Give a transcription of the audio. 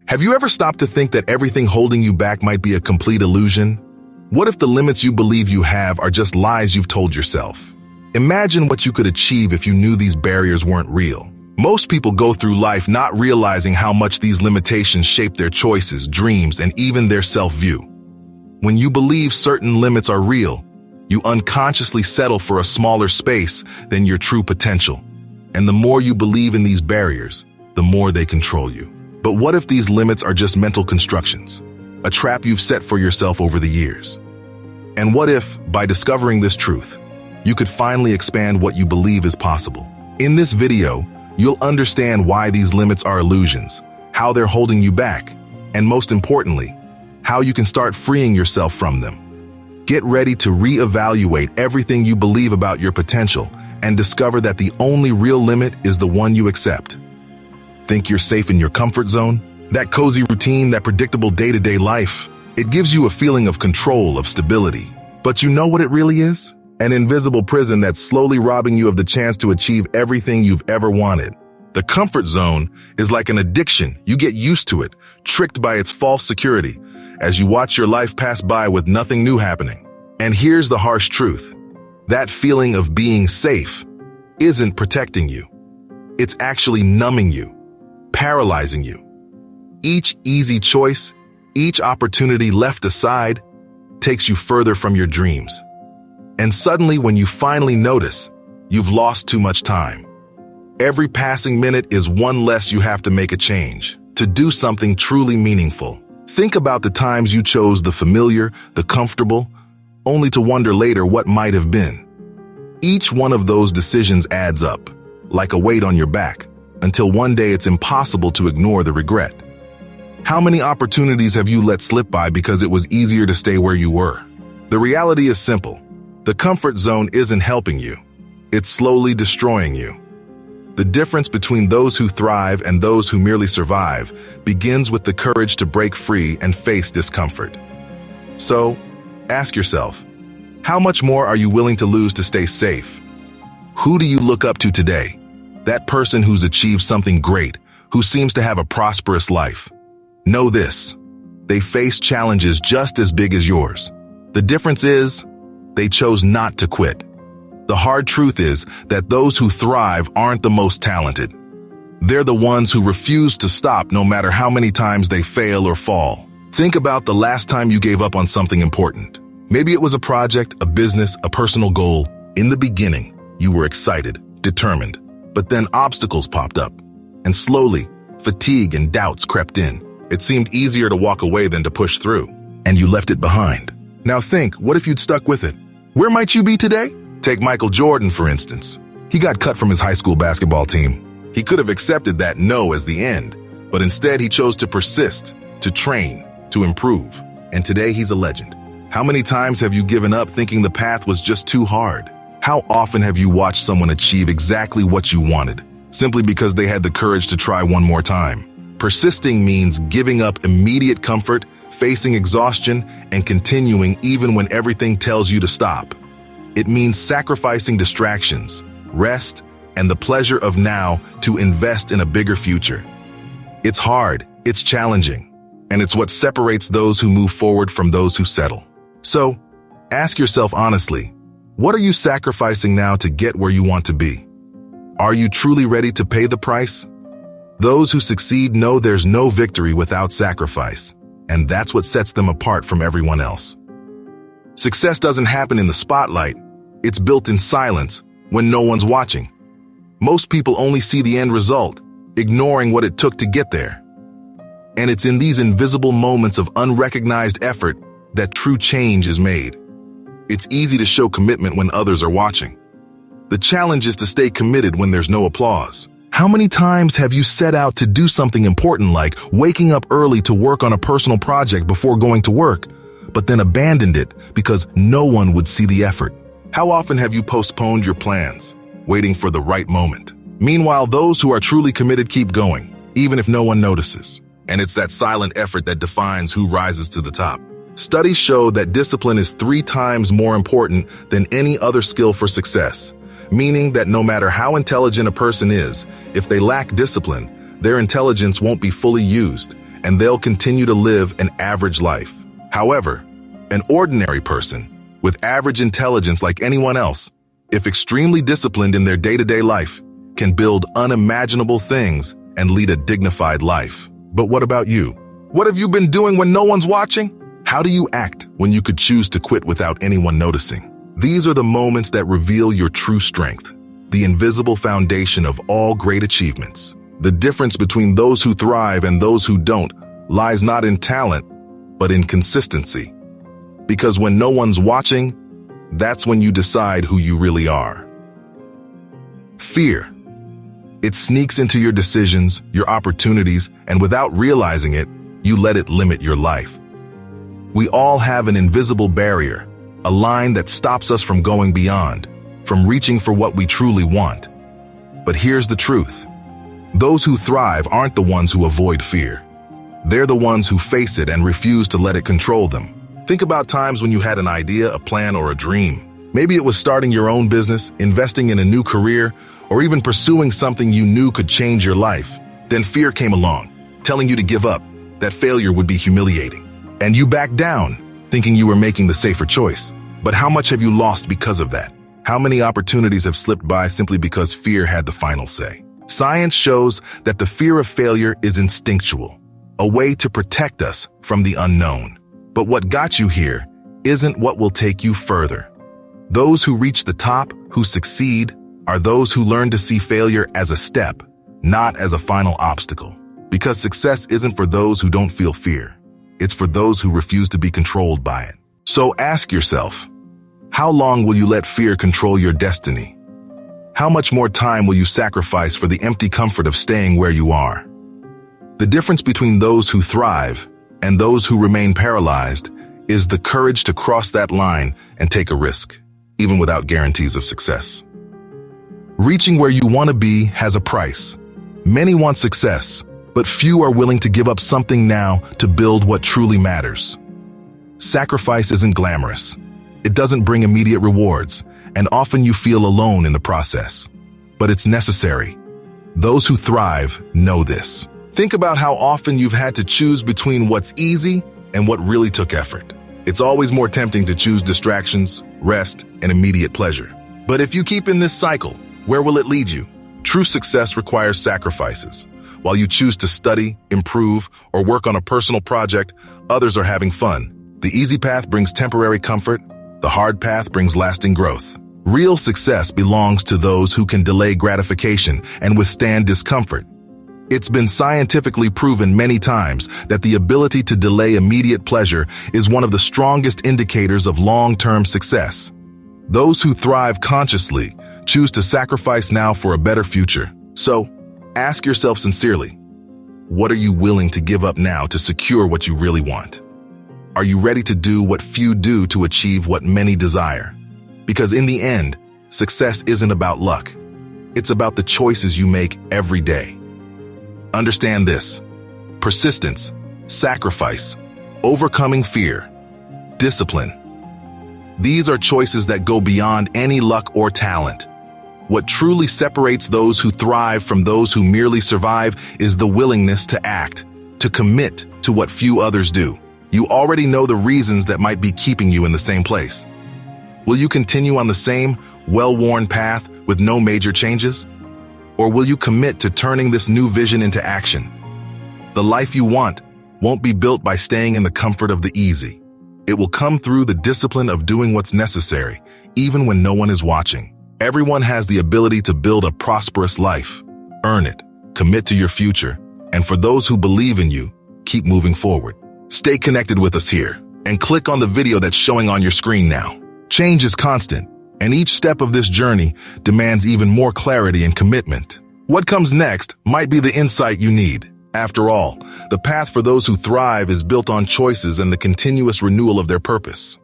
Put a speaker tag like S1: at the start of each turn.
S1: Have you ever stopped to think that everything holding you back might be a complete illusion? What if the limits you believe you have are just lies you've told yourself? Imagine what you could achieve if you knew these barriers weren't real. Most people go through life not realizing how much these limitations shape their choices, dreams, and even their self-view. When you believe certain limits are real, you unconsciously settle for a smaller space than your true potential. And the more you believe in these barriers, the more they control you. But what if these limits are just mental constructions, a trap you've set for yourself over the years? And what if, by discovering this truth, you could finally expand what you believe is possible? In this video, you'll understand why these limits are illusions, how they're holding you back, and most importantly, how you can start freeing yourself from them. Get ready to reevaluate everything you believe about your potential and discover that the only real limit is the one you accept. Think you're safe in your comfort zone? That cozy routine, that predictable day-to-day life, it gives you a feeling of control, of stability. But you know what it really is? An invisible prison that's slowly robbing you of the chance to achieve everything you've ever wanted. The comfort zone is like an addiction. You get used to it, tricked by its false security, as you watch your life pass by with nothing new happening. And here's the harsh truth. That feeling of being safe isn't protecting you. It's actually numbing you, paralyzing you. Each easy choice, each opportunity left aside, takes you further from your dreams. And suddenly, when you finally notice, you've lost too much time. Every passing minute is one less you have to make a change, to do something truly meaningful. Think about the times you chose the familiar, the comfortable, only to wonder later what might have been. Each one of those decisions adds up, like a weight on your back, until one day it's impossible to ignore the regret. How many opportunities have you let slip by because it was easier to stay where you were? The reality is simple. The comfort zone isn't helping you. It's slowly destroying you. The difference between those who thrive and those who merely survive begins with the courage to break free and face discomfort. So, ask yourself, how much more are you willing to lose to stay safe? Who do you look up to today? That person who's achieved something great, who seems to have a prosperous life. Know this, they face challenges just as big as yours. The difference is, they chose not to quit. The hard truth is that those who thrive aren't the most talented. They're the ones who refuse to stop no matter how many times they fail or fall. Think about the last time you gave up on something important. Maybe it was a project, a business, a personal goal. In the beginning, you were excited, determined, but then obstacles popped up. And slowly, fatigue and doubts crept in. It seemed easier to walk away than to push through, and you left it behind. Now think, what if you'd stuck with it? Where might you be today? Take Michael Jordan, for instance. He got cut from his high school basketball team. He could have accepted that no as the end, but instead he chose to persist, to train, to improve. And today he's a legend. How many times have you given up thinking the path was just too hard? How often have you watched someone achieve exactly what you wanted, simply because they had the courage to try one more time? Persisting means giving up immediate comfort, facing exhaustion, and continuing even when everything tells you to stop. It means sacrificing distractions, rest, and the pleasure of now to invest in a bigger future. It's hard, it's challenging, and it's what separates those who move forward from those who settle. So, ask yourself honestly, what are you sacrificing now to get where you want to be? Are you truly ready to pay the price? Those who succeed know there's no victory without sacrifice, and that's what sets them apart from everyone else. Success doesn't happen in the spotlight. It's built in silence when no one's watching. Most people only see the end result, ignoring what it took to get there. And it's in these invisible moments of unrecognized effort that true change is made. It's easy to show commitment when others are watching. The challenge is to stay committed when there's no applause. How many times have you set out to do something important like waking up early to work on a personal project before going to work, but then abandoned it because no one would see the effort? How often have you postponed your plans, waiting for the right moment? Meanwhile, those who are truly committed keep going, even if no one notices. And it's that silent effort that defines who rises to the top. Studies show that discipline is 3 times more important than any other skill for success, meaning that no matter how intelligent a person is, if they lack discipline, their intelligence won't be fully used, and they'll continue to live an average life. However, an ordinary person with average intelligence like anyone else, if extremely disciplined in their day-to-day life, can build unimaginable things and lead a dignified life. But what about you? What have you been doing when no one's watching? How do you act when you could choose to quit without anyone noticing? These are the moments that reveal your true strength, the invisible foundation of all great achievements. The difference between those who thrive and those who don't lies not in talent, but in consistency. Because when no one's watching, that's when you decide who you really are. Fear. It sneaks into your decisions, your opportunities, and without realizing it, you let it limit your life. We all have an invisible barrier, a line that stops us from going beyond, from reaching for what we truly want. But here's the truth. Those who thrive aren't the ones who avoid fear. They're the ones who face it and refuse to let it control them. Think about times when you had an idea, a plan, or a dream. Maybe it was starting your own business, investing in a new career, or even pursuing something you knew could change your life. Then fear came along, telling you to give up, that failure would be humiliating. And you backed down, thinking you were making the safer choice. But how much have you lost because of that? How many opportunities have slipped by simply because fear had the final say? Science shows that the fear of failure is instinctual, a way to protect us from the unknown. But what got you here isn't what will take you further. Those who reach the top, who succeed, are those who learn to see failure as a step, not as a final obstacle. Because success isn't for those who don't feel fear. It's for those who refuse to be controlled by it. So ask yourself, how long will you let fear control your destiny? How much more time will you sacrifice for the empty comfort of staying where you are? The difference between those who thrive and those who remain paralyzed is the courage to cross that line and take a risk, even without guarantees of success. Reaching where you want to be has a price. Many want success, but few are willing to give up something now to build what truly matters. Sacrifice isn't glamorous. It doesn't bring immediate rewards, and often you feel alone in the process. But it's necessary. Those who thrive know this. Think about how often you've had to choose between what's easy and what really took effort. It's always more tempting to choose distractions, rest, and immediate pleasure. But if you keep in this cycle, where will it lead you? True success requires sacrifices. While you choose to study, improve, or work on a personal project, others are having fun. The easy path brings temporary comfort. The hard path brings lasting growth. Real success belongs to those who can delay gratification and withstand discomfort. It's been scientifically proven many times that the ability to delay immediate pleasure is one of the strongest indicators of long-term success. Those who thrive consciously choose to sacrifice now for a better future. So, ask yourself sincerely, what are you willing to give up now to secure what you really want? Are you ready to do what few do to achieve what many desire? Because in the end, success isn't about luck. It's about the choices you make every day. Understand this: persistence, sacrifice, overcoming fear, discipline. These are choices that go beyond any luck or talent. What truly separates those who thrive from those who merely survive is the willingness to act, to commit to what few others do. You already know the reasons that might be keeping you in the same place. Will you continue on the same well-worn path with no major changes? Or will you commit to turning this new vision into action? The life you want won't be built by staying in the comfort of the easy. It will come through the discipline of doing what's necessary, even when no one is watching. Everyone has the ability to build a prosperous life. Earn it, commit to your future, and for those who believe in you, keep moving forward. Stay connected with us here, and click on the video that's showing on your screen now. Change is constant, and each step of this journey demands even more clarity and commitment. What comes next might be the insight you need. After all, the path for those who thrive is built on choices and the continuous renewal of their purpose.